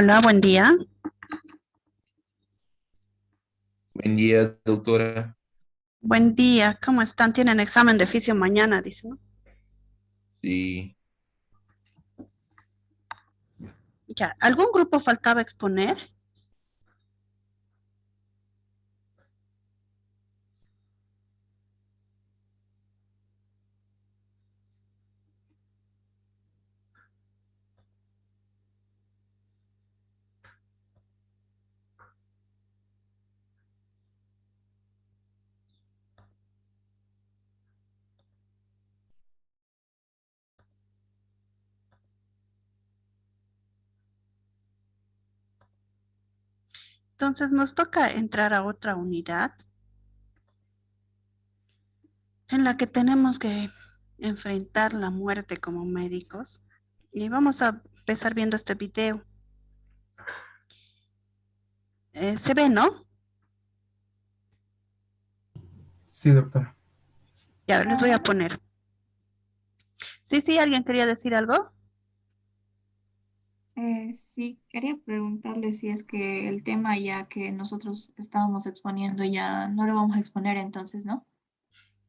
Hola, buen día. Buen día, doctora. Buen día, ¿cómo están? Tienen examen de fisio mañana, dice, ¿no? Sí, Ya, ¿algún grupo faltaba exponer? Entonces nos toca entrar a otra unidad en la que tenemos que enfrentar la muerte como médicos. Y vamos a empezar viendo este video. ¿Se ve, no? Sí, doctora. Ya, les voy a poner. Sí, sí, ¿alguien quería decir algo? Sí, quería preguntarle si es que el tema ya que nosotros estábamos exponiendo ya no lo vamos a exponer entonces, ¿no?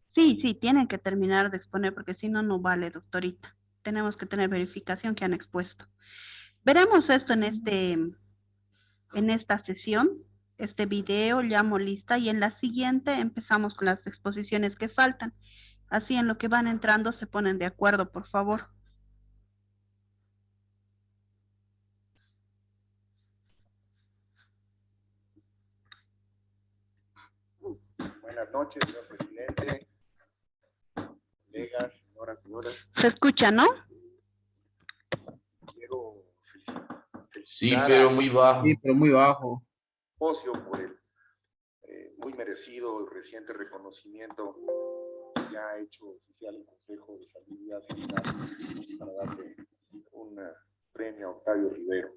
Sí, sí, tienen que terminar de exponer porque si no, no vale, doctorita. Tenemos que tener verificación que han expuesto. Veremos esto en esta sesión, este video, llamo lista y en la siguiente empezamos con las exposiciones que faltan. Así en lo que van entrando se ponen de acuerdo, por favor. Buenas noches, señor presidente, colegas, señoras. Se escucha, ¿no? Quiero sí, felicitar pero al muy bajo. Sí, pero muy bajo. Ocio por el muy merecido y reciente reconocimiento que ha hecho oficial el Consejo de Salud y Seguridad para darle un premio a Octavio Rivero,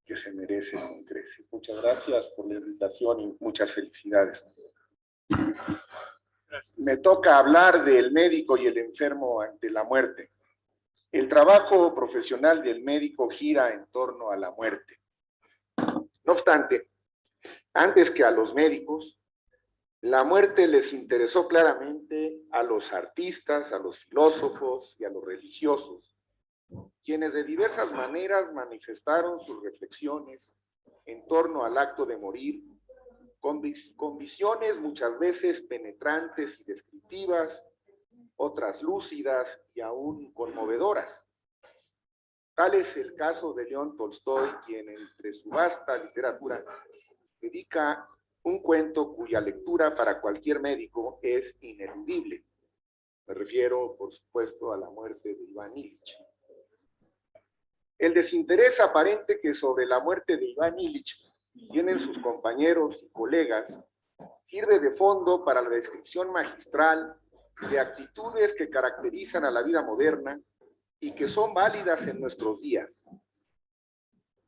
que se merece con creces. Muchas gracias por la invitación y muchas felicidades. Me toca hablar del médico y el enfermo ante la muerte. El trabajo profesional del médico gira en torno a la muerte. No obstante, antes que a los médicos, la muerte les interesó claramente a los artistas, a los filósofos y a los religiosos, quienes de diversas maneras manifestaron sus reflexiones en torno al acto de morir, con visiones muchas veces penetrantes y descriptivas, otras lúcidas y aún conmovedoras. Tal es el caso de León Tolstoy, quien entre su vasta literatura dedica un cuento cuya lectura para cualquier médico es ineludible. Me refiero, por supuesto, a la muerte de Iván Ilich. El desinterés aparente que sobre la muerte de Iván Ilich tienen sus compañeros y colegas sirve de fondo para la descripción magistral de actitudes que caracterizan a la vida moderna y que son válidas en nuestros días.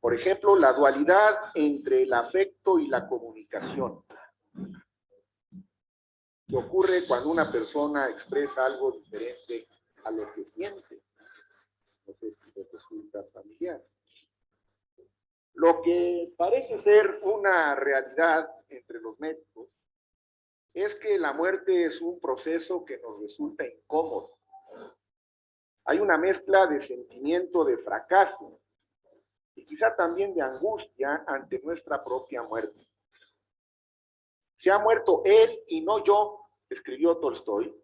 Por ejemplo, la dualidad entre el afecto y la comunicación. ¿Qué ocurre cuando una persona expresa algo diferente a lo que siente? No sé si les resulta familiar. Lo que parece ser una realidad entre los médicos es que la muerte es un proceso que nos resulta incómodo. Hay una mezcla de sentimiento de fracaso y quizá también de angustia ante nuestra propia muerte. Se ha muerto él y no yo, escribió Tolstoy,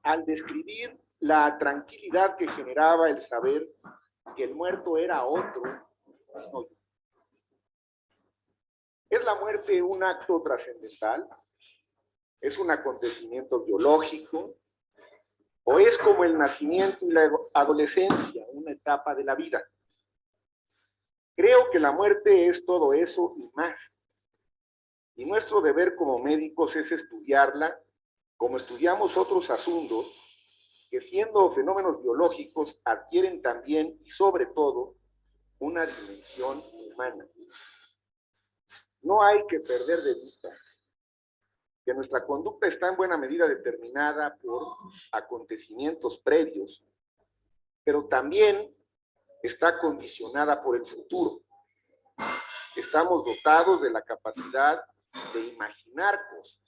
al describir la tranquilidad que generaba el saber que el muerto era otro y no yo. ¿Es la muerte un acto trascendental? ¿Es un acontecimiento biológico? ¿O es como el nacimiento y la adolescencia, una etapa de la vida? Creo que la muerte es todo eso y más. Y nuestro deber como médicos es estudiarla como estudiamos otros asuntos que, siendo fenómenos biológicos, adquieren también y sobre todo una dimensión humana. No hay que perder de vista que nuestra conducta está en buena medida determinada por acontecimientos previos, pero también está condicionada por el futuro. Estamos dotados de la capacidad de imaginar cosas.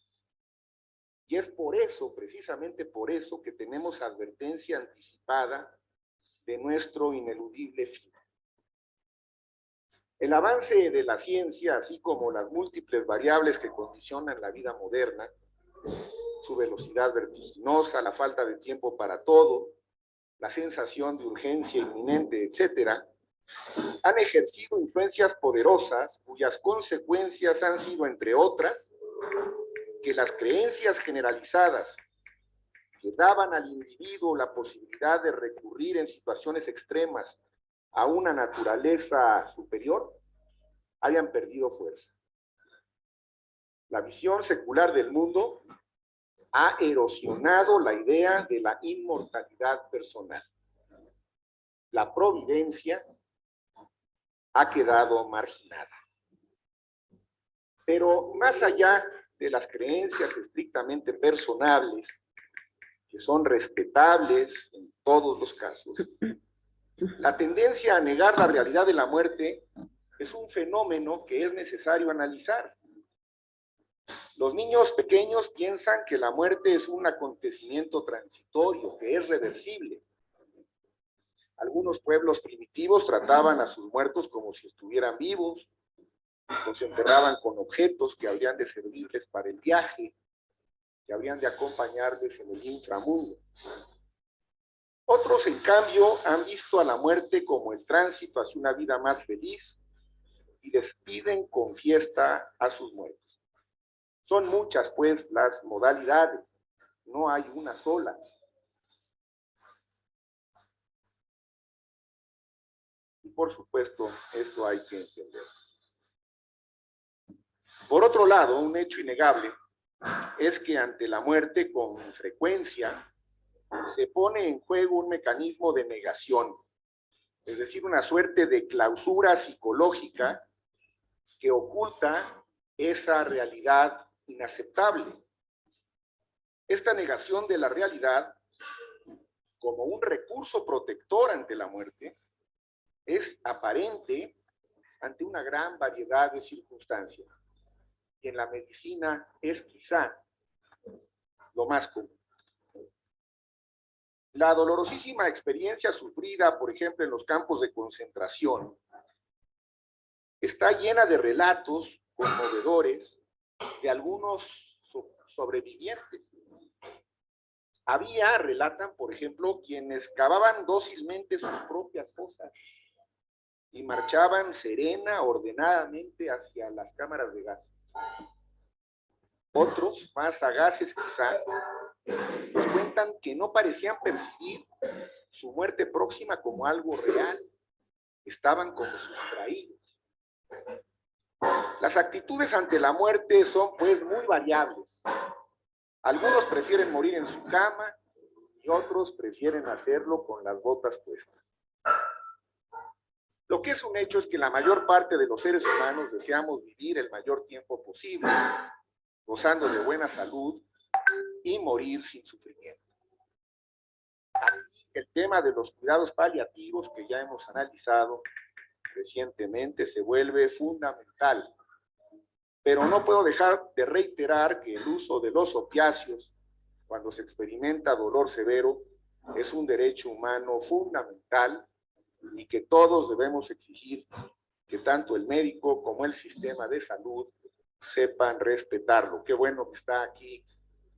Y es por eso, precisamente por eso, que tenemos advertencia anticipada de nuestro ineludible fin. El avance de la ciencia, así como las múltiples variables que condicionan la vida moderna, su velocidad vertiginosa, la falta de tiempo para todo, la sensación de urgencia inminente, etcétera, han ejercido influencias poderosas cuyas consecuencias han sido, entre otras, que las creencias generalizadas que daban al individuo la posibilidad de recurrir en situaciones extremas a una naturaleza superior, hayan perdido fuerza. La visión secular del mundo ha erosionado la idea de la inmortalidad personal. La providencia ha quedado marginada. Pero más allá de las creencias estrictamente personales, que son respetables en todos los casos, la tendencia a negar la realidad de la muerte es un fenómeno que es necesario analizar. Los niños pequeños piensan que la muerte es un acontecimiento transitorio, que es reversible. Algunos pueblos primitivos trataban a sus muertos como si estuvieran vivos, los enterraban con objetos que habrían de servirles para el viaje, que habrían de acompañarles en el inframundo. Otros, en cambio, han visto a la muerte como el tránsito hacia una vida más feliz y despiden con fiesta a sus muertos. Son muchas, pues, las modalidades, no hay una sola. Y por supuesto, esto hay que entender. Por otro lado, un hecho innegable es que ante la muerte, con frecuencia, se pone en juego un mecanismo de negación, es decir, una suerte de clausura psicológica que oculta esa realidad inaceptable. Esta negación de la realidad, como un recurso protector ante la muerte, es aparente ante una gran variedad de circunstancias. Y en la medicina es quizá lo más común. La dolorosísima experiencia sufrida, por ejemplo, en los campos de concentración, está llena de relatos conmovedores de algunos sobrevivientes. Relatan, por ejemplo, quienes cavaban dócilmente sus propias fosas y marchaban serena, ordenadamente hacia las cámaras de gas. Otros, más sagaces quizá, nos cuentan que no parecían percibir su muerte próxima como algo real, estaban como sustraídos. Las actitudes ante la muerte son, pues, muy variables. Algunos prefieren morir en su cama y otros prefieren hacerlo con las botas puestas. Lo que es un hecho es que la mayor parte de los seres humanos deseamos vivir el mayor tiempo posible, gozando de buena salud y morir sin sufrimiento. Aquí el tema de los cuidados paliativos que ya hemos analizado recientemente se vuelve fundamental. Pero no puedo dejar de reiterar que el uso de los opiáceos, cuando se experimenta dolor severo, es un derecho humano fundamental y que todos debemos exigir que tanto el médico como el sistema de salud sepan respetarlo. Qué bueno que está aquí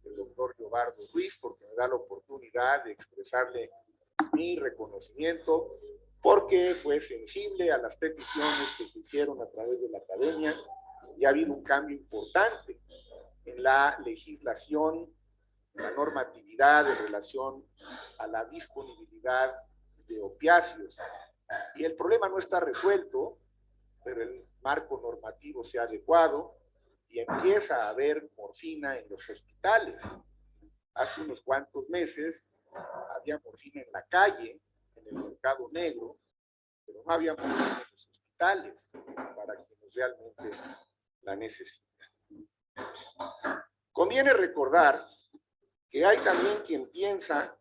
el doctor Leobardo Ruiz, porque me da la oportunidad de expresarle mi reconocimiento, porque fue sensible a las peticiones que se hicieron a través de la academia y ha habido un cambio importante en la legislación, en la normatividad en relación a la disponibilidad de opiáceos. Y el problema no está resuelto, pero el marco normativo se ha adecuado y empieza a haber morfina en los hospitales. Hace unos cuantos meses había morfina en la calle, en el mercado negro, pero no había morfina en los hospitales para quienes realmente la necesitan. Conviene recordar que hay también quien piensa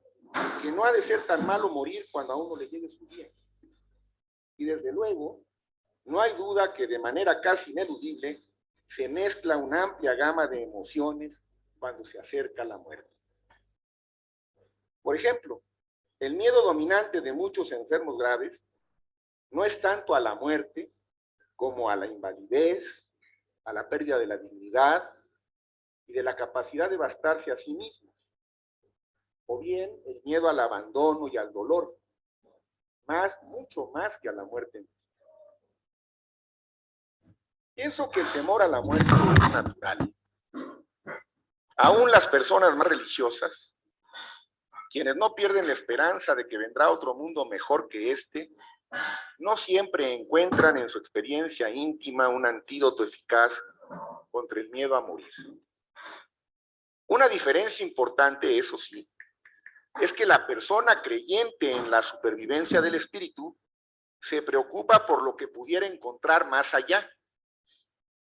que no ha de ser tan malo morir cuando a uno le llegue su día. Y desde luego, no hay duda que de manera casi ineludible se mezcla una amplia gama de emociones cuando se acerca la muerte. Por ejemplo, el miedo dominante de muchos enfermos graves no es tanto a la muerte como a la invalidez, a la pérdida de la dignidad y de la capacidad de bastarse a sí mismos, o bien el miedo al abandono y al dolor, mucho más que a la muerte. Pienso que el temor a la muerte es natural. Aún las personas más religiosas, quienes no pierden la esperanza de que vendrá otro mundo mejor que este, no siempre encuentran en su experiencia íntima un antídoto eficaz contra el miedo a morir. Una diferencia importante, eso sí, es que la persona creyente en la supervivencia del espíritu se preocupa por lo que pudiera encontrar más allá,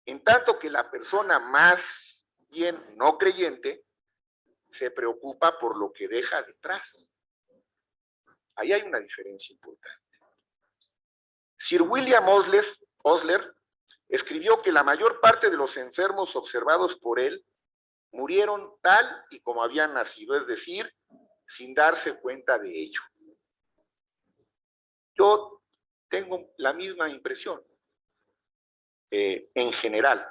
en tanto que la persona más bien no creyente se preocupa por lo que deja detrás. Ahí hay una diferencia importante. Sir William Osler escribió que la mayor parte de los enfermos observados por él murieron tal y como habían nacido, es decir, sin darse cuenta de ello. Yo tengo la misma impresión, en general.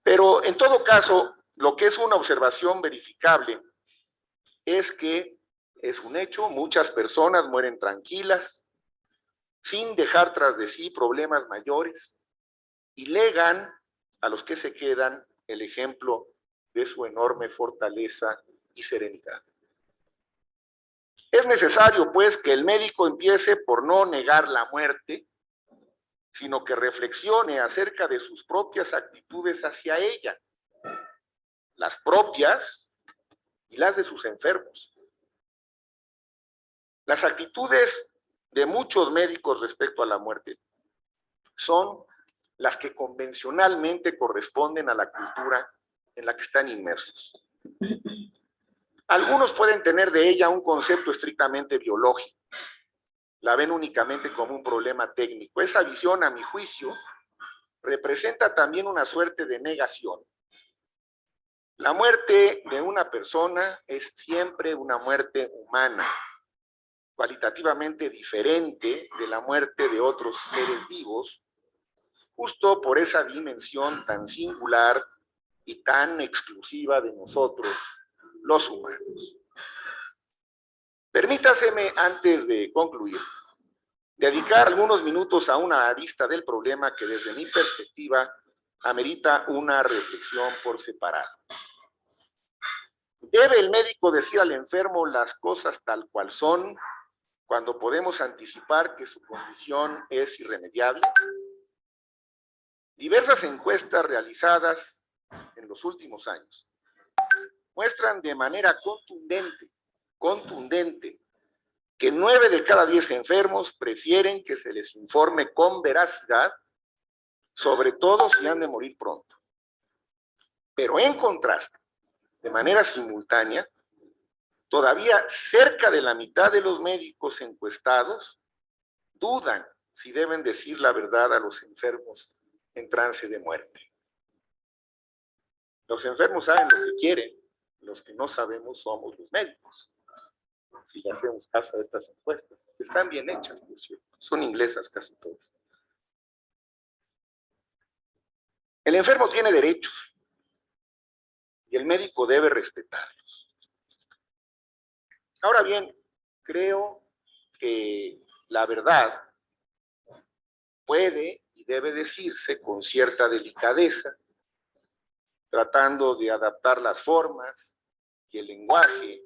Pero en todo caso, lo que es una observación verificable es que es un hecho, muchas personas mueren tranquilas, sin dejar tras de sí problemas mayores, y legan a los que se quedan el ejemplo de su enorme fortaleza y serenidad. Es necesario, pues, que el médico empiece por no negar la muerte, sino que reflexione acerca de sus propias actitudes hacia ella, las propias y las de sus enfermos. Las actitudes de muchos médicos respecto a la muerte son las que convencionalmente corresponden a la cultura en la que están inmersos. Algunos pueden tener de ella un concepto estrictamente biológico, la ven únicamente como un problema técnico. Esa visión, a mi juicio, representa también una suerte de negación. La muerte de una persona es siempre una muerte humana, cualitativamente diferente de la muerte de otros seres vivos, justo por esa dimensión tan singular y tan exclusiva de nosotros, los humanos. Permítaseme, antes de concluir, dedicar algunos minutos a una arista del problema que desde mi perspectiva amerita una reflexión por separado. ¿Debe el médico decir al enfermo las cosas tal cual son cuando podemos anticipar que su condición es irremediable? Diversas encuestas realizadas en los últimos años muestran de manera contundente, que 9 de cada 10 enfermos prefieren que se les informe con veracidad, sobre todo si han de morir pronto. Pero en contraste, de manera simultánea, todavía cerca de la mitad de los médicos encuestados dudan si deben decir la verdad a los enfermos en trance de muerte. Los enfermos saben lo que quieren, los que no sabemos somos los médicos. Si le hacemos caso a estas encuestas, están bien hechas, por cierto, son inglesas casi todas. El enfermo tiene derechos y el médico debe respetarlos. Ahora bien, creo que la verdad puede y debe decirse con cierta delicadeza, tratando de adaptar las formas y el lenguaje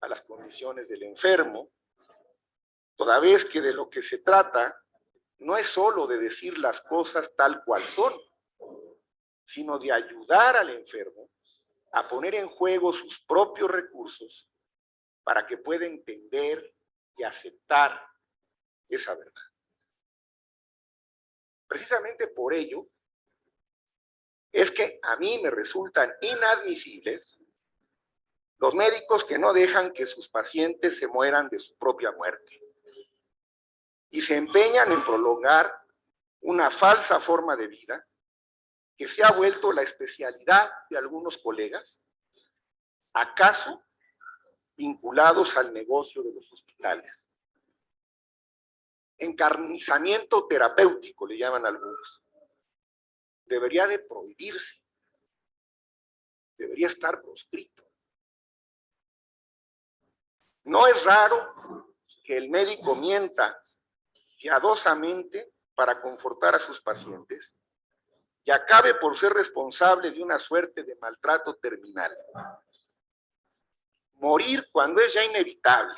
a las condiciones del enfermo, toda vez que de lo que se trata no es solo de decir las cosas tal cual son, sino de ayudar al enfermo a poner en juego sus propios recursos para que pueda entender y aceptar esa verdad. Precisamente por ello es que a mí me resultan inadmisibles los médicos que no dejan que sus pacientes se mueran de su propia muerte. y se empeñan en prolongar una falsa forma de vida que se ha vuelto la especialidad de algunos colegas, acaso vinculados al negocio de los hospitales. Encarnizamiento terapéutico, le llaman algunos. Debería de prohibirse. Debería estar proscrito. No es raro que el médico mienta piadosamente para confortar a sus pacientes y acabe por ser responsable de una suerte de maltrato terminal. Morir cuando es ya inevitable,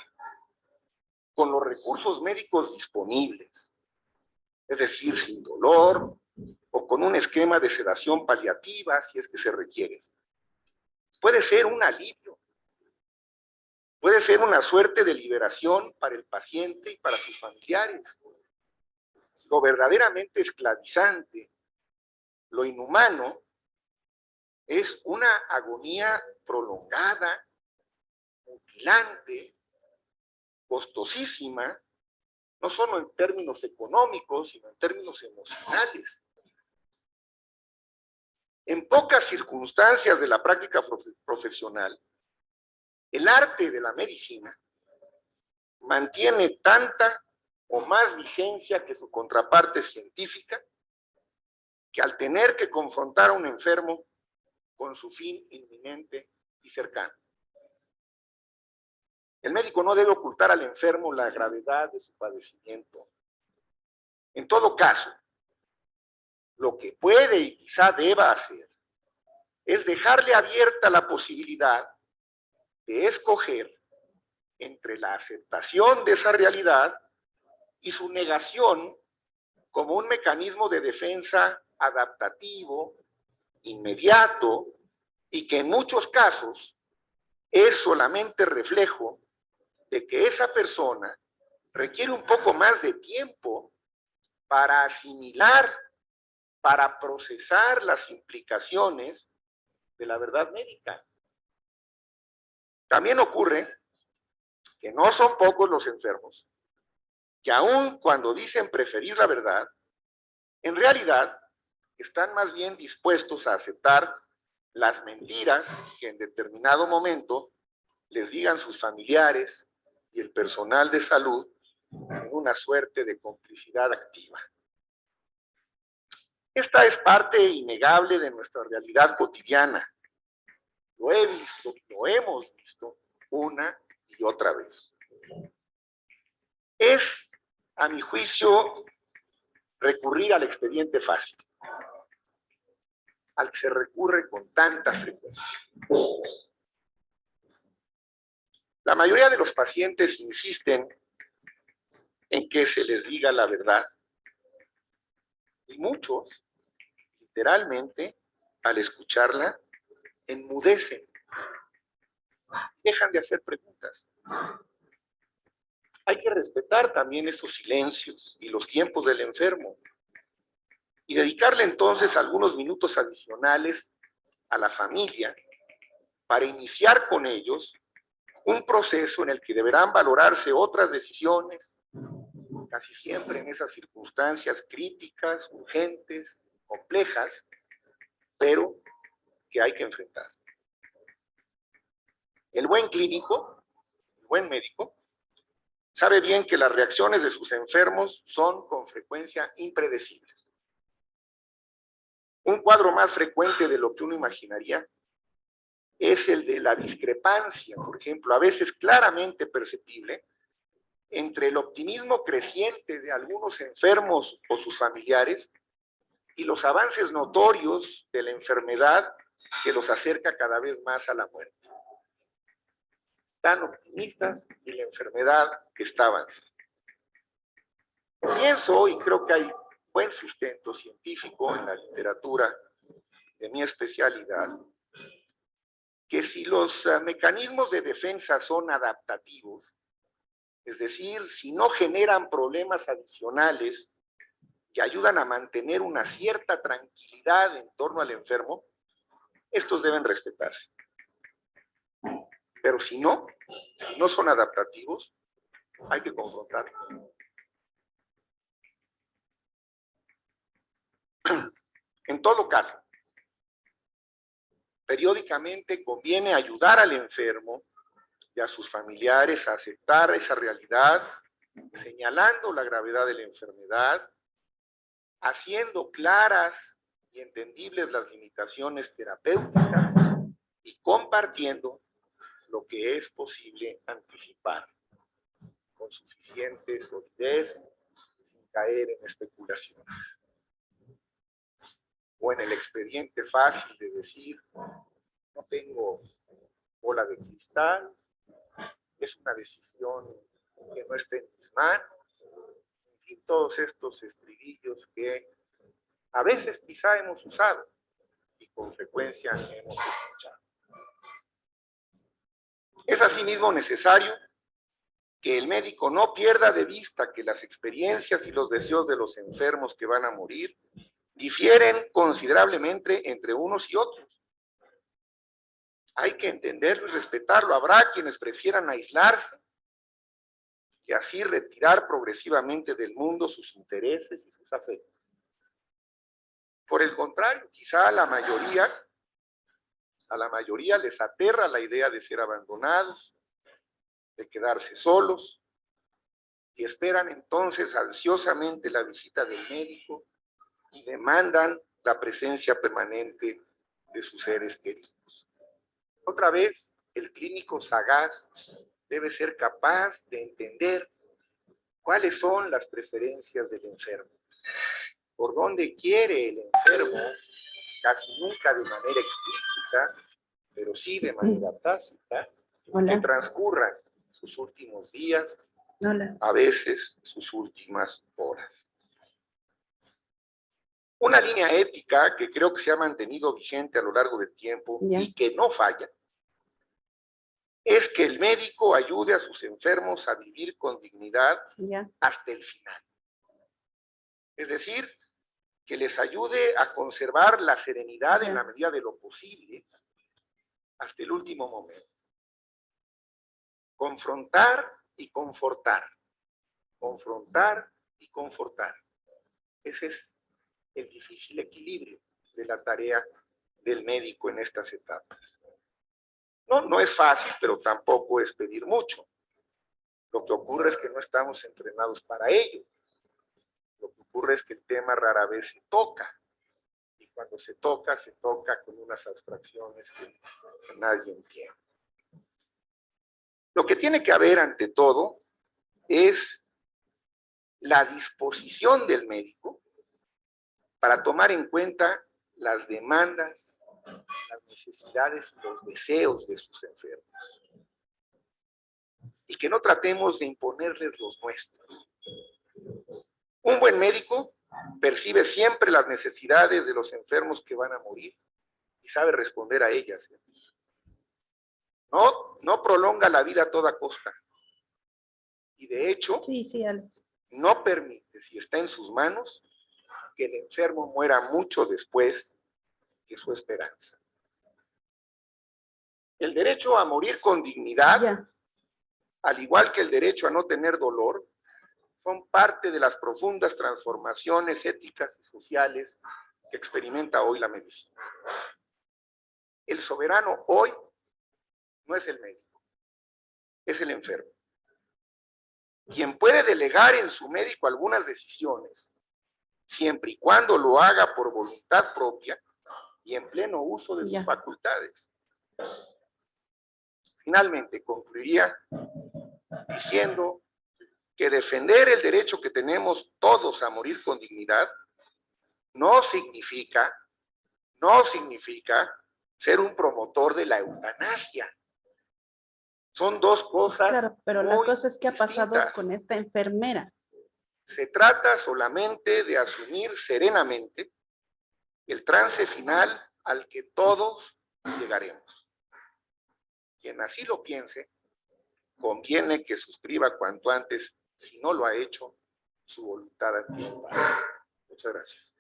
con los recursos médicos disponibles, es decir, sin dolor o con un esquema de sedación paliativa si es que se requiere. Puede ser un alivio, puede ser una suerte de liberación para el paciente y para sus familiares. Lo verdaderamente esclavizante, lo inhumano, es una agonía prolongada, mutilante, costosísima, no solo en términos económicos, sino en términos emocionales. En pocas circunstancias de la práctica profesional, el arte de la medicina mantiene tanta o más vigencia que su contraparte científica, que al tener que confrontar a un enfermo con su fin inminente y cercano. El médico no debe ocultar al enfermo la gravedad de su padecimiento. En todo caso, lo que puede y quizá deba hacer es dejarle abierta la posibilidad de escoger entre la aceptación de esa realidad y su negación como un mecanismo de defensa adaptativo, inmediato, y que en muchos casos es solamente reflejo de que esa persona requiere un poco más de tiempo para asimilar, para procesar las implicaciones de la verdad médica. También ocurre que no son pocos los enfermos que aun cuando dicen preferir la verdad, en realidad están más bien dispuestos a aceptar las mentiras que en determinado momento les digan sus familiares y el personal de salud en una suerte de complicidad activa. Esta es parte innegable de nuestra realidad cotidiana. Lo he visto, lo hemos visto una y otra vez. Es, a mi juicio, recurrir al expediente fácil, al que se recurre con tanta frecuencia. La mayoría de los pacientes insisten en que se les diga la verdad. Y muchos, literalmente, al escucharla, enmudecen. Dejan de hacer preguntas. Hay que respetar también esos silencios y los tiempos del enfermo y dedicarle entonces algunos minutos adicionales a la familia para iniciar con ellos un proceso en el que deberán valorarse otras decisiones, casi siempre en esas circunstancias críticas, urgentes, complejas, pero que hay que enfrentar. El buen clínico, el buen médico, sabe bien que las reacciones de sus enfermos son con frecuencia impredecibles. Un cuadro más frecuente de lo que uno imaginaría es el de la discrepancia, por ejemplo, a veces claramente perceptible, entre el optimismo creciente de algunos enfermos o sus familiares y los avances notorios de la enfermedad que los acerca cada vez más a la muerte. Tan optimistas y la enfermedad que está avanzando. Pienso, y creo que hay buen sustento científico en la literatura de mi especialidad, que si los mecanismos de defensa son adaptativos, es decir, si no generan problemas adicionales que ayudan a mantener una cierta tranquilidad en torno al enfermo, estos deben respetarse. Pero si no son adaptativos, hay que confrontarlos. En todo caso, periódicamente conviene ayudar al enfermo y a sus familiares a aceptar esa realidad, señalando la gravedad de la enfermedad, haciendo claras y entendibles las limitaciones terapéuticas y compartiendo lo que es posible anticipar con suficiente solidez, sin caer en especulaciones. O en el expediente fácil de decir, no tengo bola de cristal, es una decisión que no está en mis manos, en fin, todos estos estribillos que a veces quizá hemos usado y con frecuencia hemos escuchado. Es asimismo necesario que el médico no pierda de vista que las experiencias y los deseos de los enfermos que van a morir difieren considerablemente entre unos y otros. Hay que entenderlo y respetarlo. Habrá quienes prefieran aislarse y así retirar progresivamente del mundo sus intereses y sus afectos. Por el contrario, quizá a la mayoría les aterra la idea de ser abandonados, de quedarse solos, y esperan entonces ansiosamente la visita del médico y demandan la presencia permanente de sus seres queridos. Otra vez, el clínico sagaz debe ser capaz de entender cuáles son las preferencias del enfermo, por dónde quiere el enfermo, casi nunca de manera explícita, pero sí de manera tácita, que transcurran sus últimos días, a veces sus últimas horas. Una línea ética que creo que se ha mantenido vigente a lo largo del tiempo y que no falla, es que el médico ayude a sus enfermos a vivir con dignidad hasta el final. Es decir, que les ayude a conservar la serenidad en la medida de lo posible hasta el último momento. Confrontar y confortar. Confrontar y confortar. Ese es el difícil equilibrio de la tarea del médico en estas etapas. No es fácil, pero tampoco es pedir mucho. Lo que ocurre es que no estamos entrenados para ello. Lo que ocurre es que el tema rara vez se toca. Y cuando se toca con unas abstracciones que nadie entiende. Lo que tiene que haber ante todo es la disposición del médico para tomar en cuenta las demandas, las necesidades y los deseos de sus enfermos. Y que no tratemos de imponerles los nuestros. Un buen médico percibe siempre las necesidades de los enfermos que van a morir y sabe responder a ellas. No prolonga la vida a toda costa. Y de hecho, Alex. no permite, si está en sus manos, que el enfermo muera mucho después de su esperanza. El derecho a morir con dignidad, al igual que el derecho a no tener dolor, son parte de las profundas transformaciones éticas y sociales que experimenta hoy la medicina. El soberano hoy no es el médico, es el enfermo. Quien puede delegar en su médico algunas decisiones, siempre y cuando lo haga por voluntad propia y en pleno uso de sus facultades. Finalmente, concluiría diciendo que defender el derecho que tenemos todos a morir con dignidad no significa ser un promotor de la eutanasia. Son dos cosas. Claro, pero la cosa es que ha pasado distintas. con esta enfermera. Se trata solamente de asumir serenamente el trance final al que todos llegaremos. Quien así lo piense, conviene que suscriba cuanto antes, si no lo ha hecho, su voluntad anticipada. Muchas gracias.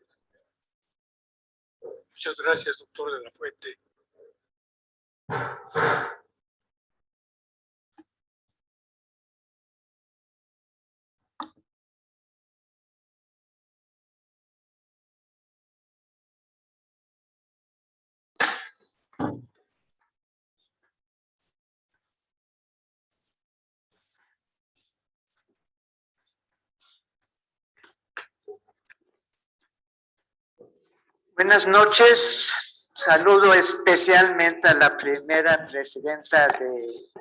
Muchas gracias, doctor de la Fuente. Buenas noches. Saludo especialmente a la primera presidenta de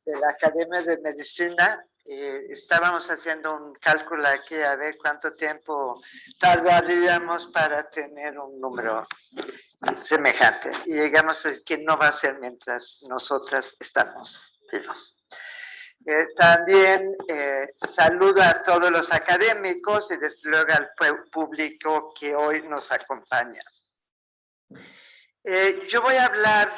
la Academia de Medicina. Estábamos haciendo un cálculo aquí a ver cuánto tiempo tardaríamos para tener un número semejante. Y llegamos a que no va a ser mientras nosotras estamos vivos. También saludo a todos los académicos y desde luego al público que hoy nos acompaña. Yo voy a hablar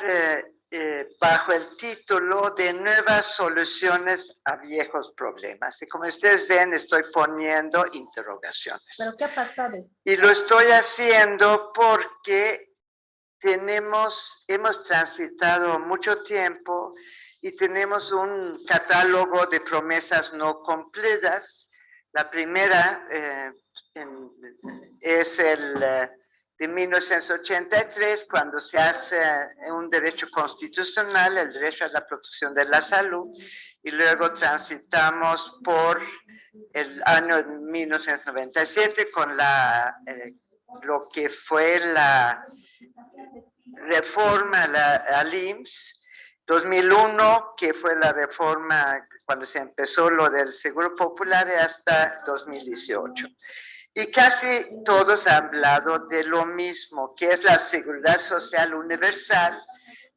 bajo el título de Nuevas Soluciones a Viejos Problemas. Y como ustedes ven, estoy poniendo interrogaciones. ¿Pero qué ha pasado? Y lo estoy haciendo porque hemos transitado mucho tiempo y tenemos un catálogo de promesas no cumplidas. La primera es de 1983, cuando se hace un derecho constitucional, el derecho a la protección de la salud, y luego transitamos por el año 1997 con lo que fue la reforma al IMSS, 2001, que fue la reforma cuando se empezó lo del Seguro Popular, hasta 2018. Y casi todos han hablado de lo mismo, que es la seguridad social universal,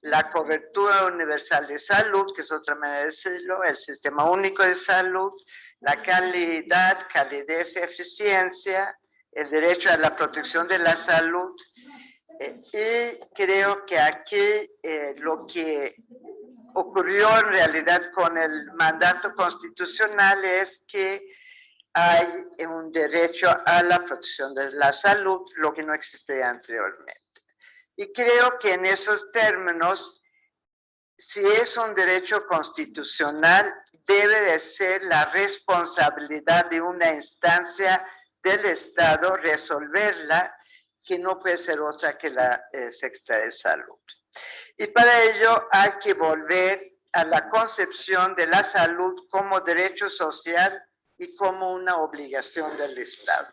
la cobertura universal de salud, que es otra manera de decirlo, el sistema único de salud, la calidad, calidez y eficiencia, el derecho a la protección de la salud. Y creo que aquí lo que ocurrió en realidad con el mandato constitucional es que hay un derecho a la protección de la salud, lo que no existía anteriormente. Y creo que en esos términos, si es un derecho constitucional, debe de ser la responsabilidad de una instancia del Estado resolverla, que no puede ser otra que la Secretaría de Salud. Y para ello hay que volver a la concepción de la salud como derecho social y como una obligación del Estado.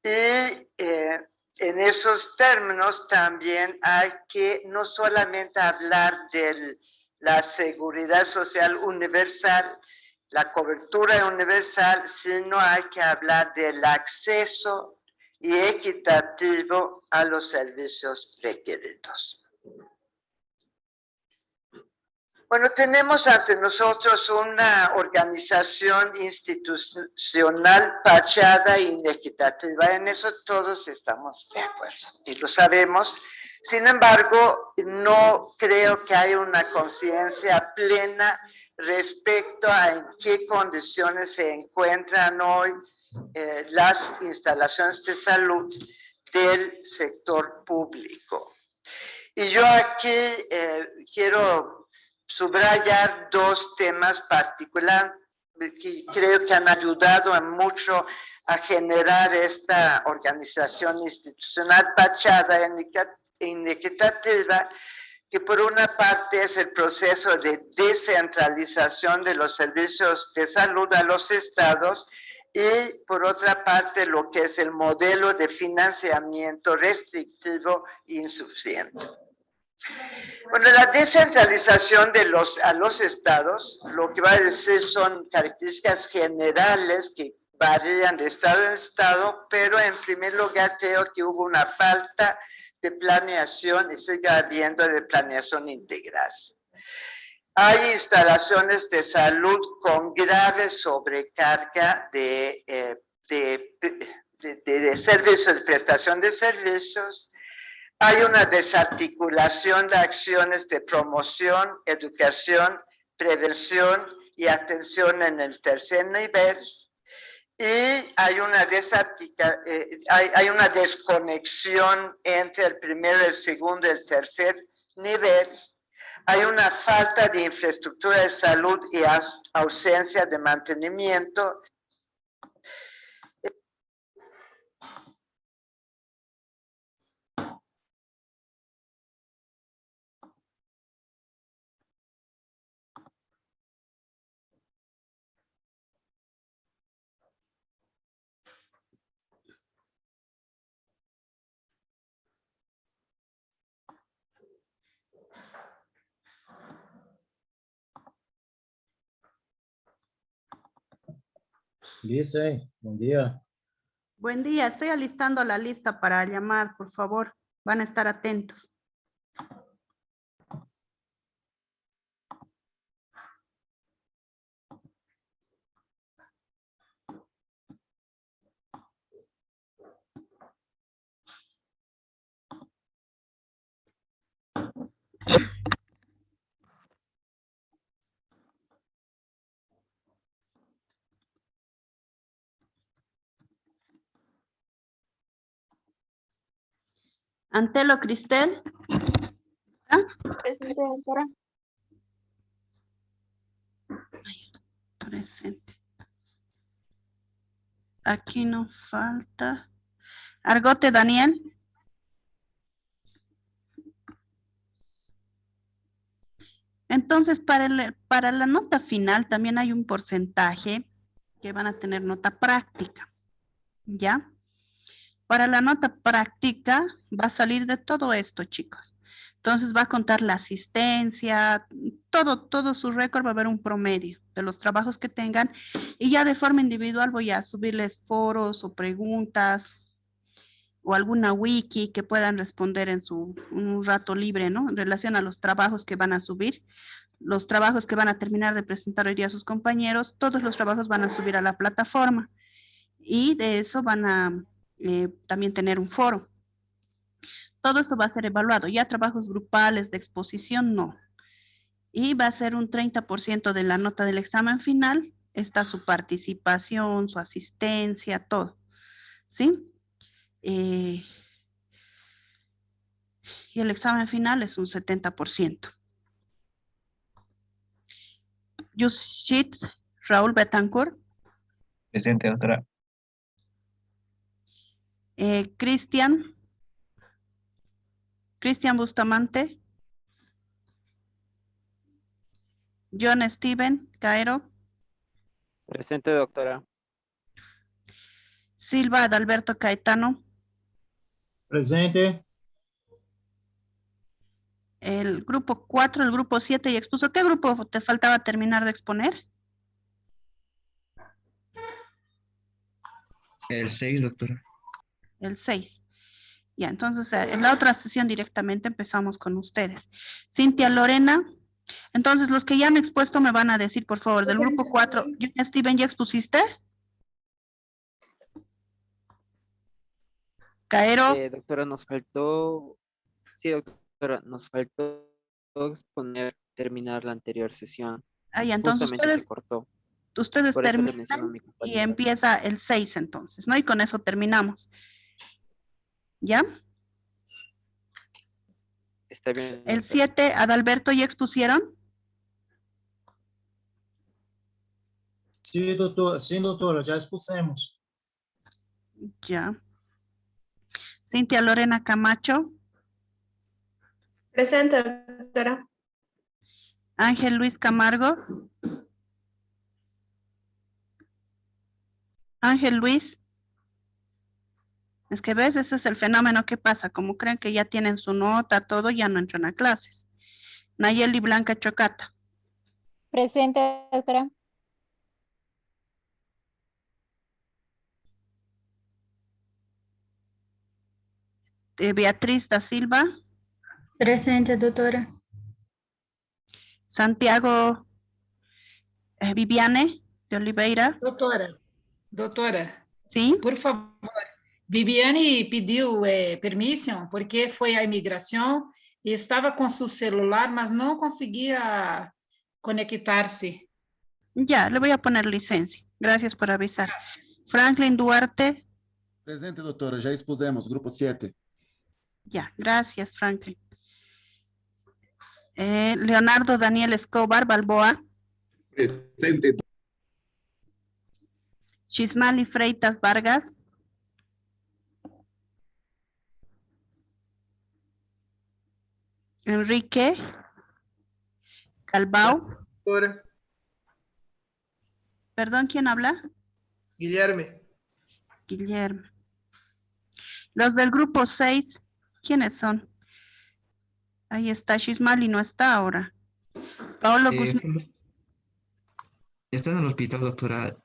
Y en esos términos también hay que no solamente hablar de la seguridad social universal, la cobertura universal, sino hay que hablar del acceso y equitativo a los servicios requeridos. Bueno, tenemos ante nosotros una organización institucional fachada e inequitativa. En eso todos estamos de acuerdo y lo sabemos. Sin embargo, no creo que haya una conciencia plena respecto a en qué condiciones se encuentran hoy las instalaciones de salud del sector público. Y yo aquí quiero subrayar dos temas particulares que creo que han ayudado mucho a generar esta organización institucional fachada e inequitativa, que por una parte es el proceso de descentralización de los servicios de salud a los estados, y por otra parte lo que es el modelo de financiamiento restrictivo e insuficiente. Bueno, la descentralización a los estados, lo que va a decir son características generales que varían de estado en estado, pero en primer lugar creo que hubo una falta de planeación y sigue habiendo de planeación integral. Hay instalaciones de salud con grave sobrecarga de servicios, de prestación de servicios. Hay una desarticulación de acciones de promoción, educación, prevención y atención en el tercer nivel. Y hay una desconexión entre el primero, el segundo y el tercer nivel. Hay una falta de infraestructura de salud y ausencia de mantenimiento. Dice, buen día. Buen día, estoy alistando la lista para llamar, por favor. Van a estar atentos. Antelo Cristel. ¿Ah? Presente, doctora. Presente. Aquí nos falta. Argote Daniel. Entonces, para la nota final también hay un porcentaje que van a tener nota práctica. ¿Ya? Para la nota práctica va a salir de todo esto, chicos. Entonces va a contar la asistencia, todo su récord, va a haber un promedio de los trabajos que tengan y ya de forma individual voy a subirles foros o preguntas o alguna wiki que puedan responder en un rato libre, ¿no? En relación a los trabajos que van a subir, los trabajos que van a terminar de presentar hoy día a sus compañeros, todos los trabajos van a subir a la plataforma y de eso van a también tener un foro. Todo esto va a ser evaluado, ya trabajos grupales de exposición no. Y va a ser un 30% de la nota del examen final, está su participación, su asistencia, todo. ¿Sí? Y el examen final es un 70%. Yushit Raúl Betancourt. Presente, doctora. Cristian Bustamante. John Steven Caero. Presente, doctora. Silva Adalberto Caetano. Presente. El grupo 4, el grupo 7 ya expuso. ¿Qué grupo te faltaba terminar de exponer? El 6, doctora. El 6. Ya, entonces en la otra sesión directamente empezamos con ustedes. Cintia Lorena. Entonces, los que ya han expuesto me van a decir, por favor, del grupo 4. Steven, ¿ya expusiste? Caero. Doctora, nos faltó, sí, doctora, nos faltó terminar la anterior sesión. Ahí, entonces Justamente se cortó. ustedes Por eso le terminan menciono a mi y compañera. empieza el 6 entonces, ¿no? Y con eso terminamos. ¿Ya? Está bien. El doctora. 7, Adalberto, ¿ya expusieron? Sí, doctora, ya expusimos. Ya. Cintia Lorena Camacho. Presente, doctora. Ángel Luis Camargo. Ángel Luis. Es que ves, ese es el fenómeno que pasa. Como creen que ya tienen su nota, todo, ya no entran a clases. Nayeli Blanca Chocata. Presente, doctora. Beatriz da Silva. Presente, doctora. Santiago Viviane de Oliveira. Doutora, ¿Sí? por favor, Viviane pediu permissão porque foi à imigração e estava com seu celular, mas não conseguia conectar-se. Ya, le voy a poner licencia. Gracias por avisar. Franklin Duarte. Presente, doutora. Já expusemos. Grupo 7. Ya, gracias, Franklin. Leonardo Daniel Escobar Balboa. Presente. Chismali Freitas Vargas. Enrique Calvao. Doctora. Perdón, ¿quién habla? Guilherme. Guillermo. Los del grupo 6, ¿quiénes son? Ahí está, Chismali no está ahora. Paolo Guzmán. Está en el hospital, doctora.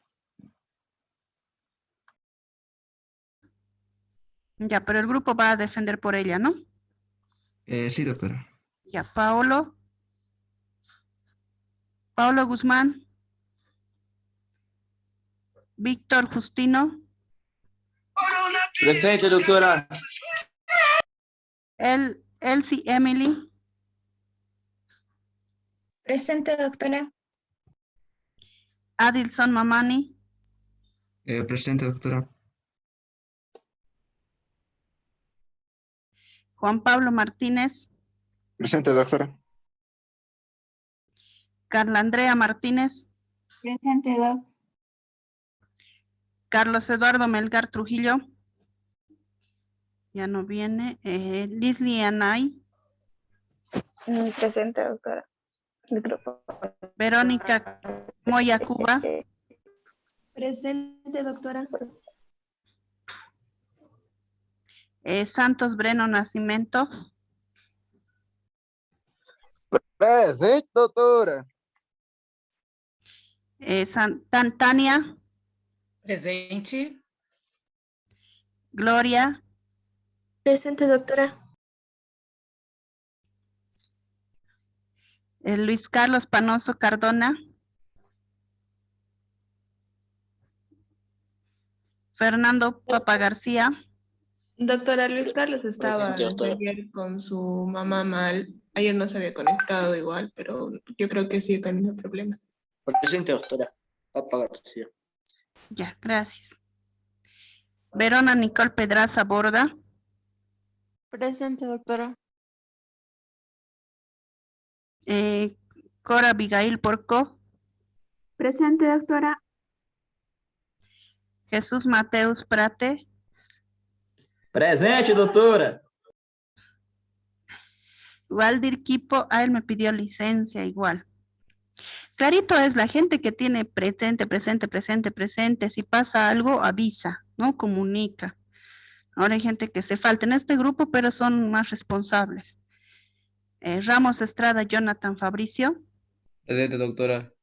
Ya, pero el grupo va a defender por ella, ¿no? Sí, doctora. Ya, Paolo. Paolo Guzmán. Víctor Justino. Presente, doctora. Elsie Emily. Presente, doctora. Adilson Mamani. Presente, doctora. Juan Pablo Martínez. Presente, doctora. Carla Andrea Martínez. Presente, doc. Carlos Eduardo Melgar Trujillo. Ya no viene. Lisly Anay. Presente, doctora. El grupo. Verónica Moya Cuba. Presente, doctora. Santos Breno Nacimiento. Presente, doctora. Tania. Presente. Gloria. Presente, doctora. Luis Carlos Panoso Cardona. Fernando Papa García. Doctora, Luis Carlos estaba ayer con su mamá mal. Ayer no se había conectado igual, pero yo creo que sigue con el mismo problema. Presente, doctora. Papa García. Ya, gracias. Verona Nicole Pedraza Borda. Presente, doctora. Cora Abigail Porco. Presente, doctora. Jesús Mateus Prate. Presente, doutora. Waldir Quipo, él me pidió licencia igual. Clarito es la gente que tiene presente, presente, presente, presente. Si pasa algo, avisa, ¿no? Comunica. Ahora hay gente que se falta en este grupo, pero son más responsables. Ramos Estrada, Jonathan Fabricio. Presente, doctora.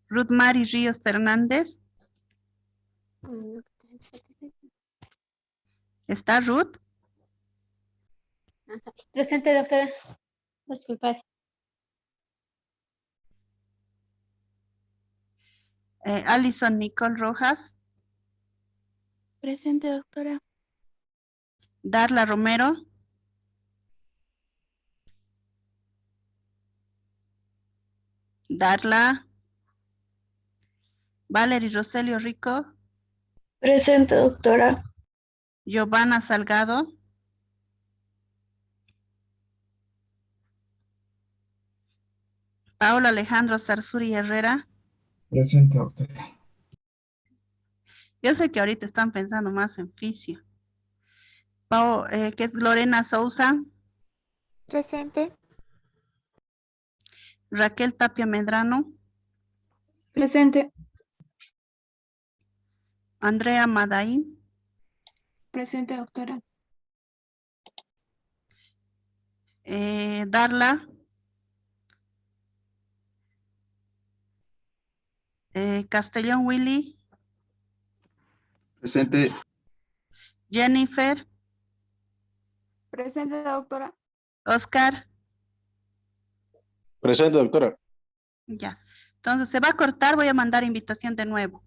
Ruth Mari Ríos Hernández. ¿Está Ruth? Presente, doctora. Disculpad. Alison Nicole Rojas. Presente, doctora. Darla Romero. Darla. Valerie Roselio Rico. Presente, doctora. Giovanna Salgado. Paula Alejandro Sarsuri Herrera. Presente, doctora. Yo sé que ahorita están pensando más en fisio. Que es Lorena Sousa. Presente. Raquel Tapia Medrano. Presente. Andrea Madaín. Presente, doctora. Darla. Castellón Willy. Presente. Jennifer. Presente, doctora. Oscar. Presente, doctora. Ya. Entonces se va a cortar, voy a mandar invitación de nuevo.